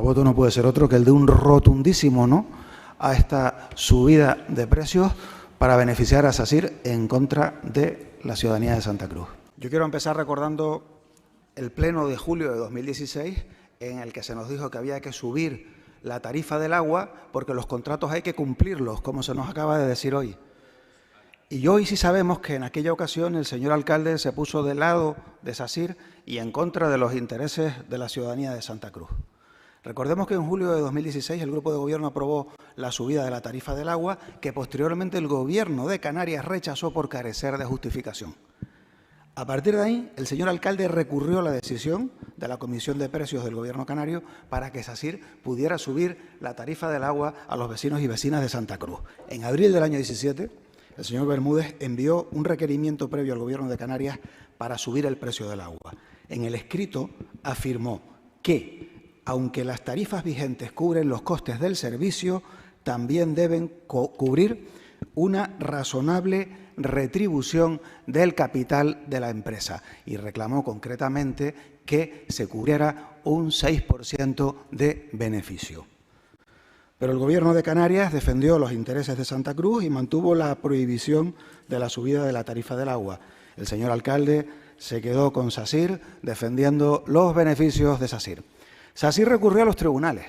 Nuestro voto no puede ser otro que el de un rotundísimo no a esta subida de precios para beneficiar a SACIR en contra de la ciudadanía de Santa Cruz. Yo quiero empezar recordando el pleno de julio de 2016 en el que se nos dijo que había que subir la tarifa del agua porque los contratos hay que cumplirlos, como se nos acaba de decir hoy. Y hoy sí sabemos que en aquella ocasión el señor alcalde se puso del lado de SACIR y en contra de los intereses de la ciudadanía de Santa Cruz. Recordemos que en julio de 2016 el Grupo de Gobierno aprobó la subida de la tarifa del agua, que posteriormente el Gobierno de Canarias rechazó por carecer de justificación. A partir de ahí, el señor alcalde recurrió a la decisión de la Comisión de Precios del Gobierno canario para que SACIR pudiera subir la tarifa del agua a los vecinos y vecinas de Santa Cruz. En abril del año 17, el señor Bermúdez envió un requerimiento previo al Gobierno de Canarias para subir el precio del agua. En el escrito afirmó que, aunque las tarifas vigentes cubren los costes del servicio, también deben cubrir una razonable retribución del capital de la empresa y reclamó concretamente que se cubriera un 6% de beneficio. Pero el Gobierno de Canarias defendió los intereses de Santa Cruz y mantuvo la prohibición de la subida de la tarifa del agua. El señor alcalde se quedó con SACIR defendiendo los beneficios de SACIR. SACIR recurrió a los tribunales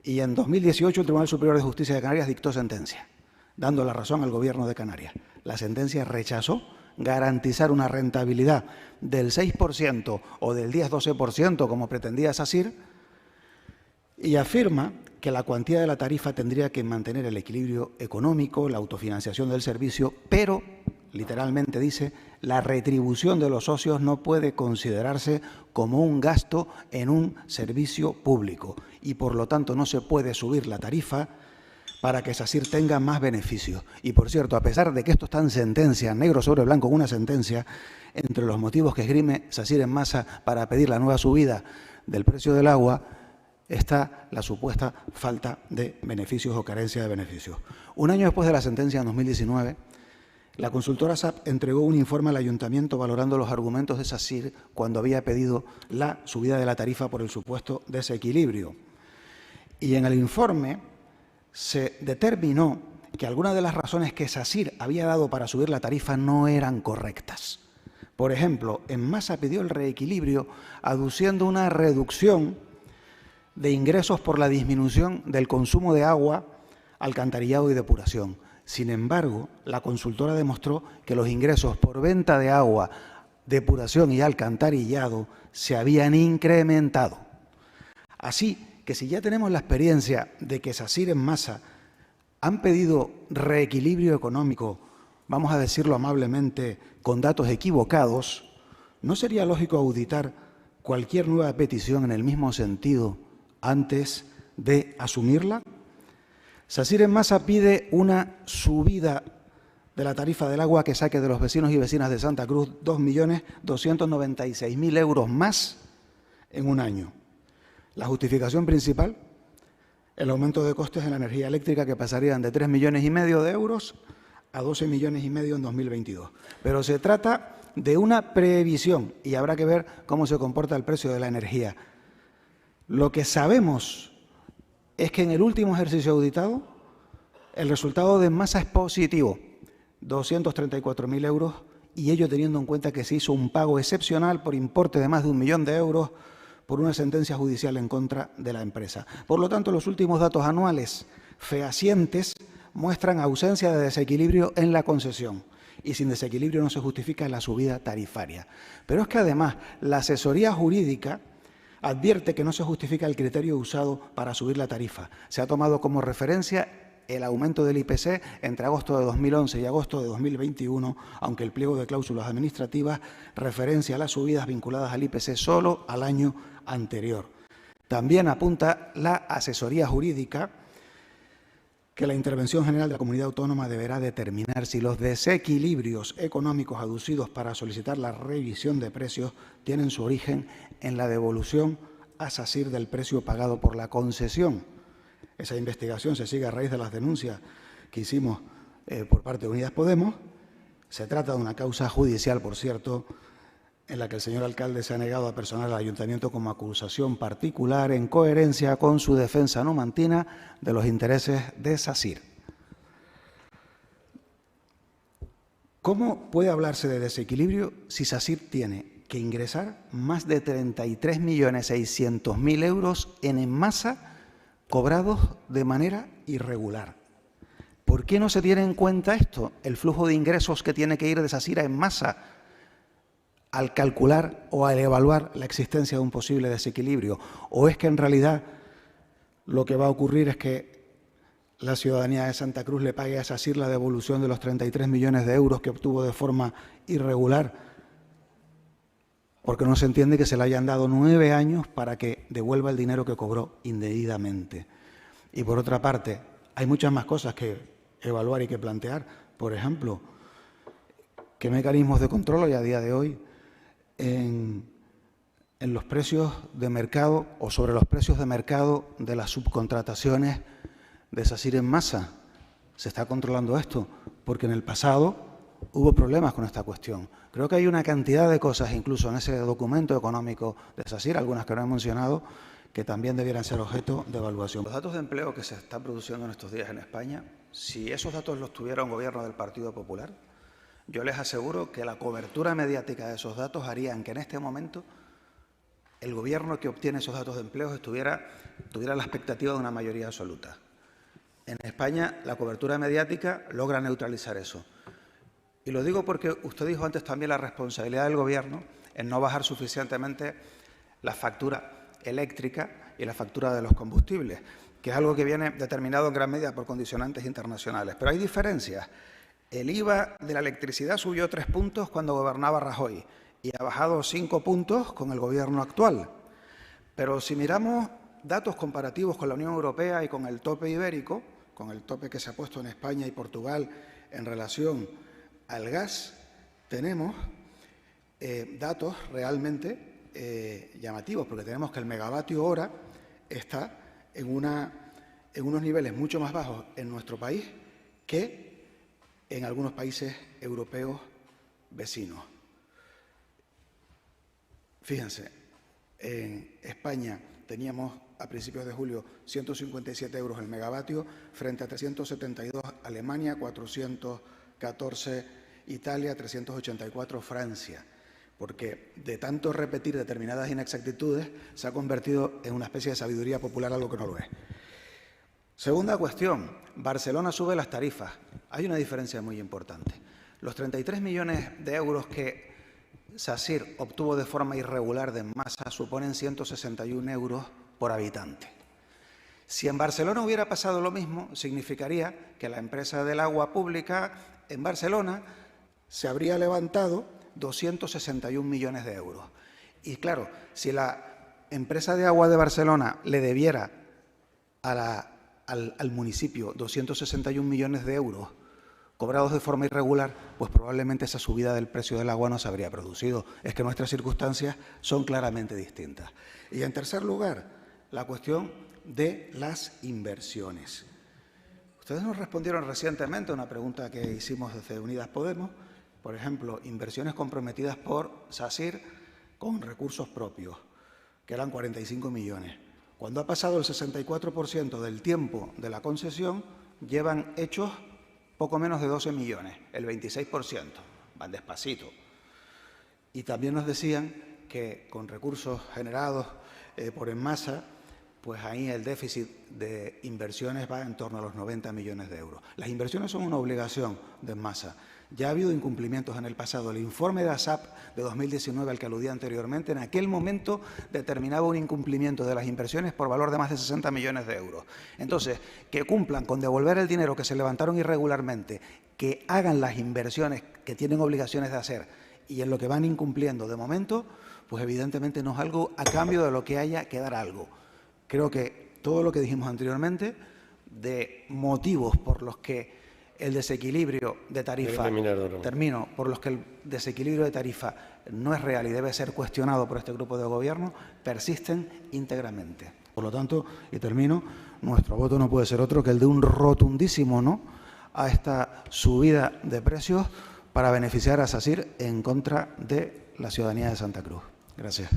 y en 2018 el Tribunal Superior de Justicia de Canarias dictó sentencia, dando la razón al Gobierno de Canarias. La sentencia rechazó garantizar una rentabilidad del 6% o del 10-12%, como pretendía SACIR, y afirma que la cuantía de la tarifa tendría que mantener el equilibrio económico, la autofinanciación del servicio, pero, literalmente dice, la retribución de los socios no puede considerarse como un gasto en un servicio público y, por lo tanto, no se puede subir la tarifa para que SACIR tenga más beneficios. Y, por cierto, a pesar de que esto está en sentencia, negro sobre blanco en una sentencia, entre los motivos que esgrime SACIR en masa para pedir la nueva subida del precio del agua, está la supuesta falta de beneficios o carencia de beneficios. Un año después de la sentencia, en 2019, la consultora SAP entregó un informe al Ayuntamiento valorando los argumentos de SACIR cuando había pedido la subida de la tarifa por el supuesto desequilibrio. Y en el informe se determinó que algunas de las razones que SACIR había dado para subir la tarifa no eran correctas. Por ejemplo, en masa pidió el reequilibrio aduciendo una reducción de ingresos por la disminución del consumo de agua, alcantarillado y depuración. Sin embargo, la consultora demostró que los ingresos por venta de agua, depuración y alcantarillado se habían incrementado. Así que si ya tenemos la experiencia de que SACIR en masa han pedido reequilibrio económico, vamos a decirlo amablemente, con datos equivocados, ¿no sería lógico auditar cualquier nueva petición en el mismo sentido antes de asumirla? SACIR en masa pide una subida de la tarifa del agua que saque de los vecinos y vecinas de Santa Cruz 2.296.000 euros más en un año. La justificación principal, el aumento de costes en la energía eléctrica que pasarían de 3,5 millones de euros a 12,5 millones en 2022. Pero se trata de una previsión y habrá que ver cómo se comporta el precio de la energía. Lo que sabemos es que en el último ejercicio auditado el resultado de masa es positivo, 234.000 euros, y ello teniendo en cuenta que se hizo un pago excepcional por importe de más de 1 millón de euros por una sentencia judicial en contra de la empresa. Por lo tanto, los últimos datos anuales fehacientes muestran ausencia de desequilibrio en la concesión y sin desequilibrio no se justifica la subida tarifaria. Pero es que además la asesoría jurídica advierte que no se justifica el criterio usado para subir la tarifa. Se ha tomado como referencia el aumento del IPC entre agosto de 2011 y agosto de 2021, aunque el pliego de cláusulas administrativas referencia a las subidas vinculadas al IPC solo al año anterior. También apunta la asesoría jurídica que la Intervención General de la Comunidad Autónoma deberá determinar si los desequilibrios económicos aducidos para solicitar la revisión de precios tienen su origen en la devolución a SACIR del precio pagado por la concesión. Esa investigación se sigue a raíz de las denuncias que hicimos por parte de Unidas Podemos. Se trata de una causa judicial, por cierto, en la que el señor alcalde se ha negado a personar al ayuntamiento como acusación particular en coherencia con su defensa numantina de los intereses de SACIR. ¿Cómo puede hablarse de desequilibrio si SACIR tiene que ingresar más de 33.600.000 euros en enmasa cobrados de manera irregular? ¿Por qué no se tiene en cuenta esto, el flujo de ingresos que tiene que ir de SACIR a enmasa al calcular o al evaluar la existencia de un posible desequilibrio? ¿O es que en realidad lo que va a ocurrir es que la ciudadanía de Santa Cruz le pague a SACIR la devolución de los 33 millones de euros que obtuvo de forma irregular, porque no se entiende que se le hayan dado 9 años para que devuelva el dinero que cobró indebidamente? Y por otra parte, hay muchas más cosas que evaluar y que plantear. Por ejemplo, ¿qué mecanismos de control hay a día de hoy en los precios de mercado o sobre los precios de mercado de las subcontrataciones de SACIR en masa? ¿Se está controlando esto? Porque en el pasado hubo problemas con esta cuestión. Creo que hay una cantidad de cosas, incluso en ese documento económico de SACIR, algunas que no he mencionado, que también debieran ser objeto de evaluación. Los datos de empleo que se están produciendo en estos días en España, si esos datos los tuviera un gobierno del Partido Popular, yo les aseguro que la cobertura mediática de esos datos harían que en este momento el gobierno que obtiene esos datos de empleo tuviera la expectativa de una mayoría absoluta. En España la cobertura mediática logra neutralizar eso. Y lo digo porque usted dijo antes también la responsabilidad del Gobierno en no bajar suficientemente la factura eléctrica y la factura de los combustibles, que es algo que viene determinado en gran medida por condicionantes internacionales. Pero hay diferencias. El IVA de la electricidad subió 3 puntos cuando gobernaba Rajoy y ha bajado 5 puntos con el Gobierno actual. Pero si miramos datos comparativos con la Unión Europea y con el tope ibérico, con el tope que se ha puesto en España y Portugal en relación al gas, tenemos datos realmente llamativos, porque tenemos que el megavatio hora está en unos niveles mucho más bajos en nuestro país que en algunos países europeos vecinos. Fíjense, en España teníamos a principios de julio 157 euros el megavatio frente a 372 Alemania, 414 Italia, 384 Francia, porque de tanto repetir determinadas inexactitudes se ha convertido en una especie de sabiduría popular, algo que no lo es. Segunda cuestión, Barcelona sube las tarifas. Hay una diferencia muy importante. Los 33 millones de euros que SACIR obtuvo de forma irregular de enmasa suponen 161 euros por habitante. Si en Barcelona hubiera pasado lo mismo, significaría que la empresa del agua pública en Barcelona se habría levantado 261 millones de euros. Y claro, si la empresa de agua de Barcelona le debiera al municipio 261 millones de euros cobrados de forma irregular, pues probablemente esa subida del precio del agua no se habría producido. Es que nuestras circunstancias son claramente distintas. Y en tercer lugar, la cuestión de las inversiones. Ustedes nos respondieron recientemente a una pregunta que hicimos desde Unidas Podemos, por ejemplo, inversiones comprometidas por SACIR con recursos propios, que eran 45 millones. Cuando ha pasado el 64% del tiempo de la concesión, llevan hechos poco menos de 12 millones, el 26%, van despacito. Y también nos decían que con recursos generados por enmasa, pues ahí el déficit de inversiones va en torno a los 90 millones de euros. Las inversiones son una obligación de enmasa. Ya ha habido incumplimientos en el pasado. El informe de ASAP de 2019, al que aludía anteriormente, en aquel momento determinaba un incumplimiento de las inversiones por valor de más de 60 millones de euros. Entonces, que cumplan con devolver el dinero que se levantaron irregularmente, que hagan las inversiones que tienen obligaciones de hacer y en lo que van incumpliendo de momento, pues evidentemente no es algo a cambio de lo que haya que dar algo. Creo que todo lo que dijimos anteriormente, de motivos por los que el desequilibrio de tarifa, por los que el desequilibrio de tarifa no es real y debe ser cuestionado por este grupo de gobierno, persisten íntegramente. Por lo tanto, y termino, nuestro voto no puede ser otro que el de un rotundísimo no a esta subida de precios para beneficiar a SACIR en contra de la ciudadanía de Santa Cruz. Gracias.